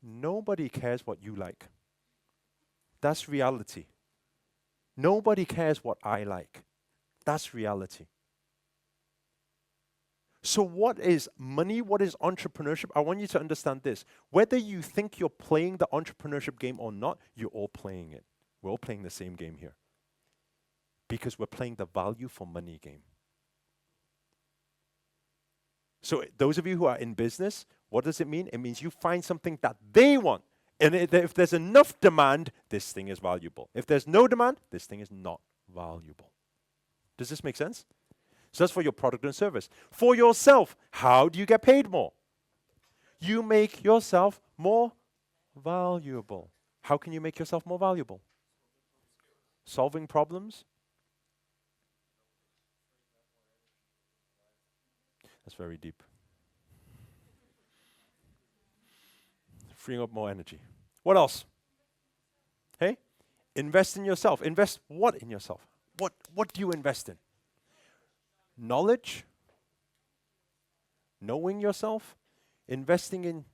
Nobody cares what you like. That's reality. Nobody cares what I like. That's reality. So, what is money? What is entrepreneurship? I want you to understand this. Whether you think you're playing the entrepreneurship game or not, you're all playing it. We're all playing the same game here because we're playing the value for money game. So, those of you who are in business, what does it mean? It means you find something that they want. And if there's enough demand, this thing is valuable. If there's no demand, this thing is not valuable. Does this make sense? So that's for your product and service. For yourself, how do you get paid more? You make yourself more valuable. How can you make yourself more valuable? Solving problems. That's very deep. Freeing up more energy. What else? Hey, invest in yourself. Invest what in yourself? What do you invest in? Knowledge? Knowing yourself? Investing in.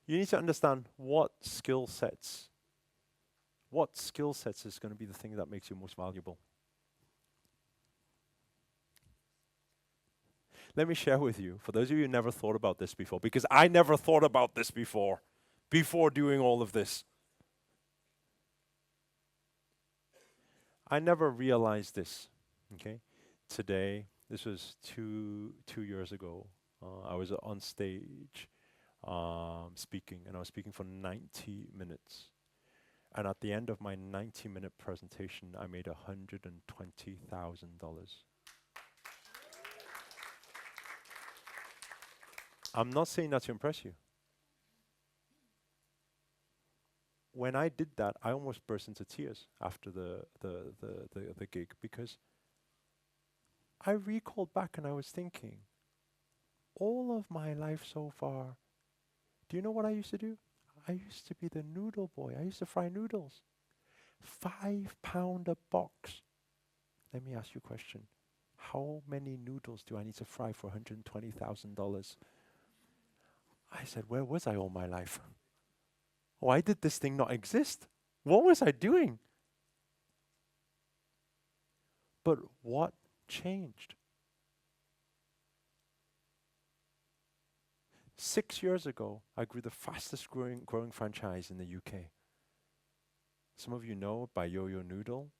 You need to understand what skill sets is going to be the thing that makes you most valuable. Let me share with you, for those of you who never thought about this before, because I never thought about this before doing all of this. I never realized this, okay? Today, this was two years ago, I was on stage speaking, and I was speaking for 90 minutes. And at the end of my 90-minute presentation, I made $120,000. I'm not saying that to impress you. When I did that, I almost burst into tears after the gig because I recalled back and I was thinking, all of my life so far, do you know what I used to do? I used to be the noodle boy. I used to fry noodles. £5 a box. Let me ask you a question. How many noodles do I need to fry for $120,000? I said, where was I all my life? Why did this thing not exist? What was I doing? But what changed? 6 years ago, I grew the fastest growing franchise in the UK. Some of you know by Yo-Yo Noodle,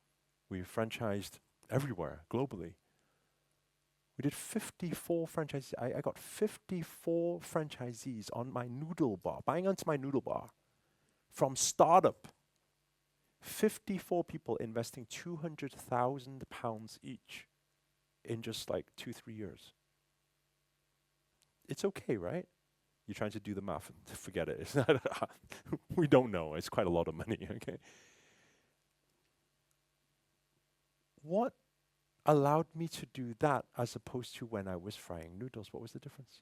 we franchised everywhere, globally. We did 54 franchises. I got 54 franchisees on my noodle bar, buying onto my noodle bar. From startup, 54 people investing £200,000 each in just like 2-3 years. It's okay, right? You're trying to do the math. Forget it. It's not we don't know. It's quite a lot of money, okay? What allowed me to do that as opposed to when I was frying noodles? What was the difference?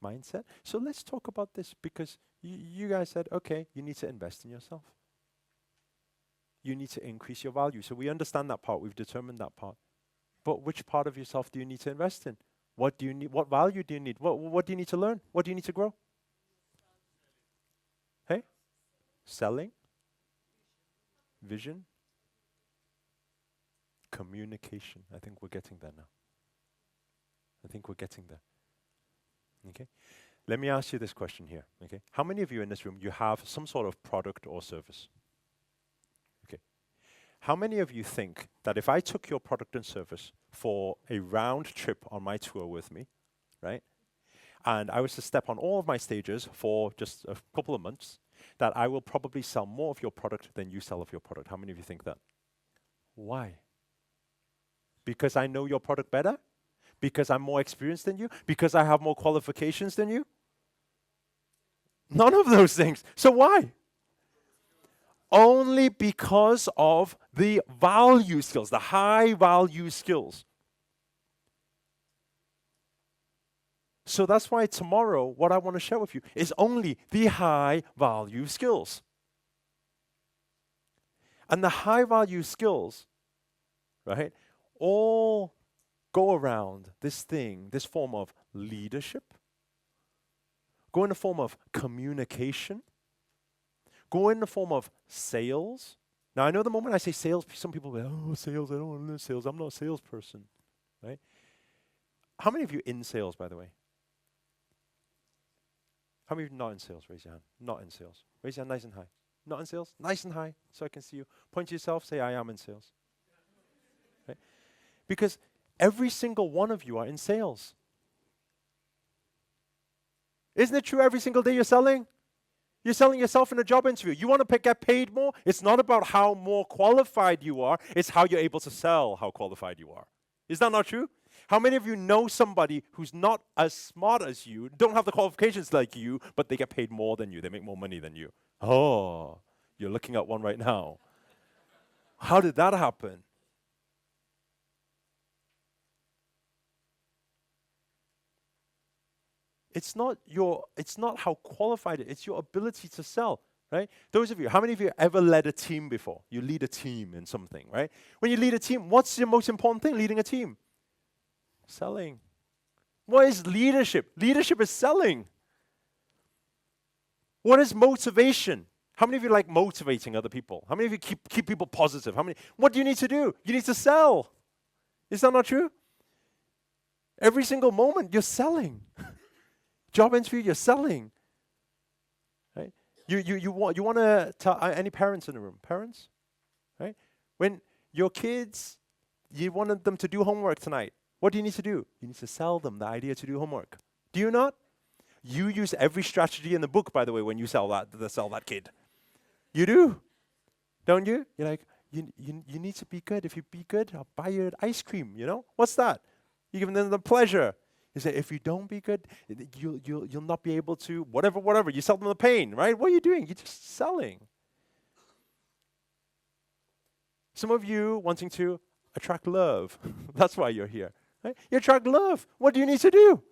Mindset. So let's talk about this because you guys said, okay, you need to invest in yourself. You need to increase your value. So we understand that part. We've determined that part. But which part of yourself do you need to invest in? What do you need? What value do you need? What do you need to learn? What do you need to grow? Hey? Selling? Vision? Communication. I think we're getting there now. I think we're getting there. Okay? Let me ask you this question here. Okay? How many of you in this room, you have some sort of product or service? Okay. How many of you think that if I took your product and service for a round trip on my tour with me, right? And I was to step on all of my stages for just a couple of months, that I will probably sell more of your product than you sell of your product. How many of you think that? Why? Because I know your product better? Because I'm more experienced than you? Because I have more qualifications than you? None of those things. So why? Only because of the value skills, the high value skills. So that's why tomorrow, what I want to share with you is only the high value skills. And the high value skills, right, all go around this thing, this form of leadership, go in the form of communication, go in the form of sales. Now, I know the moment I say sales, some people go, oh, sales, I don't want to learn sales. I'm not a salesperson, right? How many of you in sales, by the way? How many of you not in sales? Raise your hand. Not in sales. Raise your hand nice and high. Not in sales? Nice and high so I can see you. Point to yourself, say, I am in sales. Right? Because every single one of you are in sales. Isn't it true every single day you're selling? You're selling yourself in a job interview. You want to get paid more? It's not about how more qualified you are. It's how you're able to sell how qualified you are. Is that not true? How many of you know somebody who's not as smart as you, don't have the qualifications like you, but they get paid more than you? They make more money than you. Oh, you're looking at one right now. How did that happen? It's not how qualified it is, it's your ability to sell, right? Those of you, how many of you ever led a team before? You lead a team in something, right? When you lead a team, what's the most important thing leading a team? Selling. What is leadership? Leadership is selling. What is motivation? How many of you like motivating other people? How many of you keep people positive? What do you need to do? You need to sell. Is that not true? Every single moment you're selling. Job interview, you're selling. Right? You want to tell any parents in the room? Parents? Right? When your kids, you wanted them to do homework tonight. What do you need to do? You need to sell them the idea to do homework. Do you not? You use every strategy in the book, by the way, when you sell that kid. You do, don't you? You're like, you need to be good. If you be good, I'll buy you an ice cream. You know what's that? You give them the pleasure. You say, if you don't be good, you'll not be able to whatever. You sell them the pain, right? What are you doing? You're just selling. Some of you wanting to attract love. That's why you're here. Right? You attract love. What do you need to do?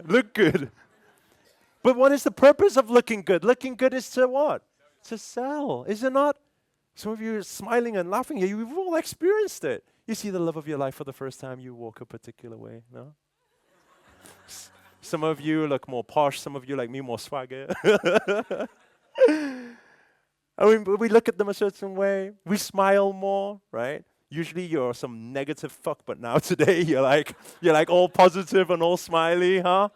Look good. But what is the purpose of looking good? Looking good is to what? To sell, is it not? Some of you are smiling and laughing here. You've all experienced it. You see the love of your life for the first time, you walk a particular way, no? Some of you look more posh, some of you like me, more swagger. I mean, we look at them a certain way. We smile more, right? Usually you're some negative fuck, but now today you're like all positive and all smiley, huh?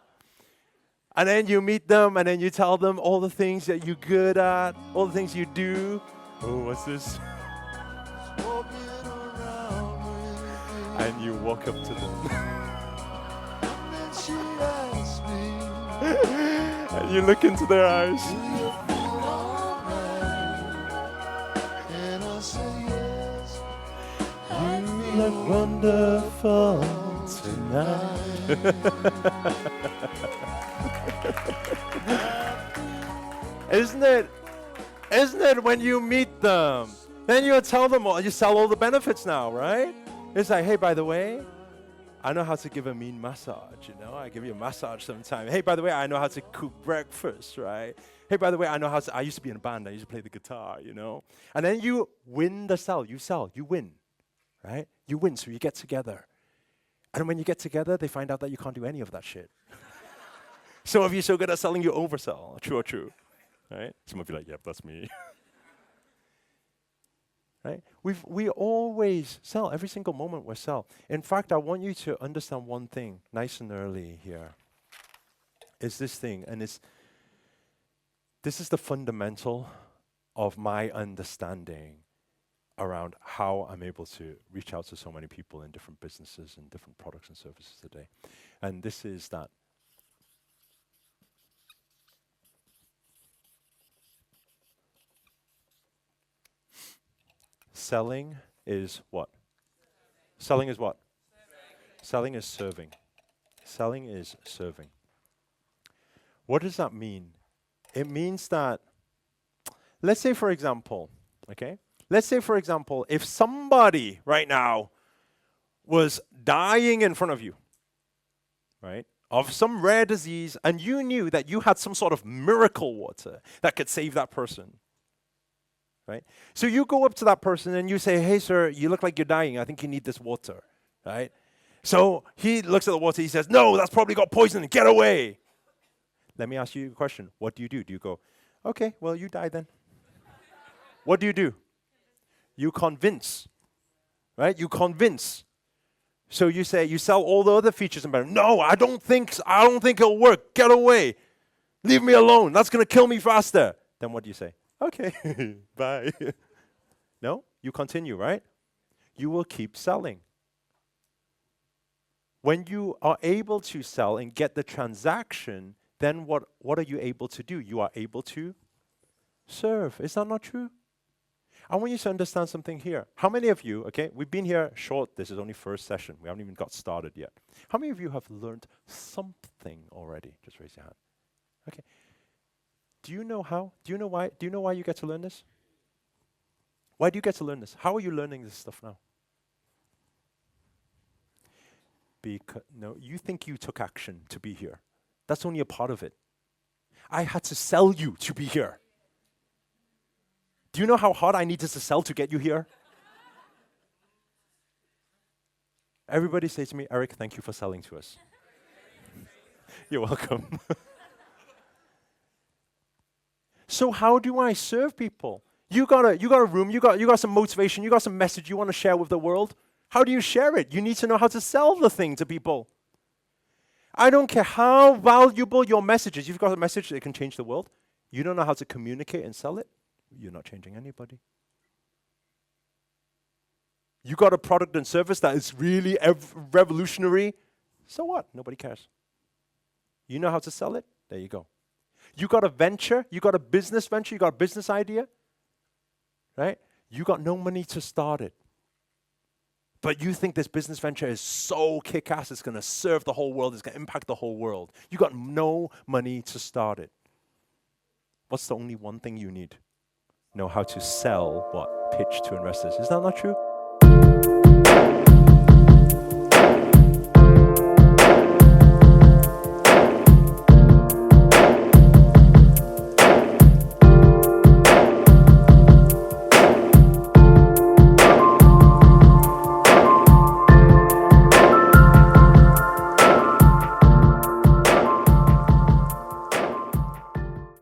And then you meet them and then you tell them all the things that you're good at, all the things you do. Oh, what's this? And you walk up to them. And you look into their eyes. You look wonderful tonight. Isn't it when you meet them? Then you tell them all, you sell all the benefits now, right? It's like, hey, by the way, I know how to give a mean massage, you know? I give you a massage sometime. Hey, by the way, I know how to cook breakfast, right? Hey, by the way, I used to be in a band. I used to play the guitar, you know? And then you win the sell. You win, right? You win, so you get together. And when you get together, they find out that you can't do any of that shit. Some of you are so good at selling, you oversell. True, right? Some of you are like, yep, that's me. Right? We always sell. Every single moment we sell. In fact, I want you to understand one thing nice and early here. Is this thing, and this is the fundamental of my understanding around how I'm able to reach out to so many people in different businesses and different products and services today. And this is that selling is what? Selling is what? Selling is serving. Selling is serving. What does that mean? It means that, let's say for example, if somebody right now was dying in front of you, right, of some rare disease, and you knew that you had some sort of miracle water that could save that person, right? So you go up to that person and you say, hey, sir, you look like you're dying. I think you need this water, right? So he looks at the water. He says, no, that's probably got poison. Get away. Let me ask you a question. What do? Do you go, okay, well, you die then? What do? You convince, right? You convince. So you say, you sell all the other features and benefits. No, I don't think it'll work. Get away. Leave me alone. That's going to kill me faster. Then what do you say? Okay, bye. No, you continue, right? You will keep selling. When you are able to sell and get the transaction, then what are you able to do? You are able to serve. Is that not true? I want you to understand something here. How many of you, okay, we've been here short, this is only first session. We haven't even got started yet. How many of you have learned something already? Just raise your hand. Okay. Do you know how? Do you know why? Do you know why you get to learn this? Why do you get to learn this? How are you learning this stuff now? No, you think you took action to be here. That's only a part of it. I had to sell you to be here. Do you know how hard I needed to sell to get you here? Everybody says to me, Eric, thank you for selling to us. You're welcome. So how do I serve people? You got a room, you got some motivation, you got some message you want to share with the world. How do you share it? You need to know how to sell the thing to people. I don't care how valuable your message is. You've got a message that can change the world. You don't know how to communicate and sell it. You're not changing anybody. You got a product and service that is really revolutionary. So what? Nobody cares. You know how to sell it? There you go. You got a venture, you got a business venture, you got a business idea, right? You got no money to start it. But you think this business venture is so kick-ass, it's going to serve the whole world, it's going to impact the whole world. You got no money to start it. What's the only one thing you need? Know how to sell what? Pitch to investors. Is that not true?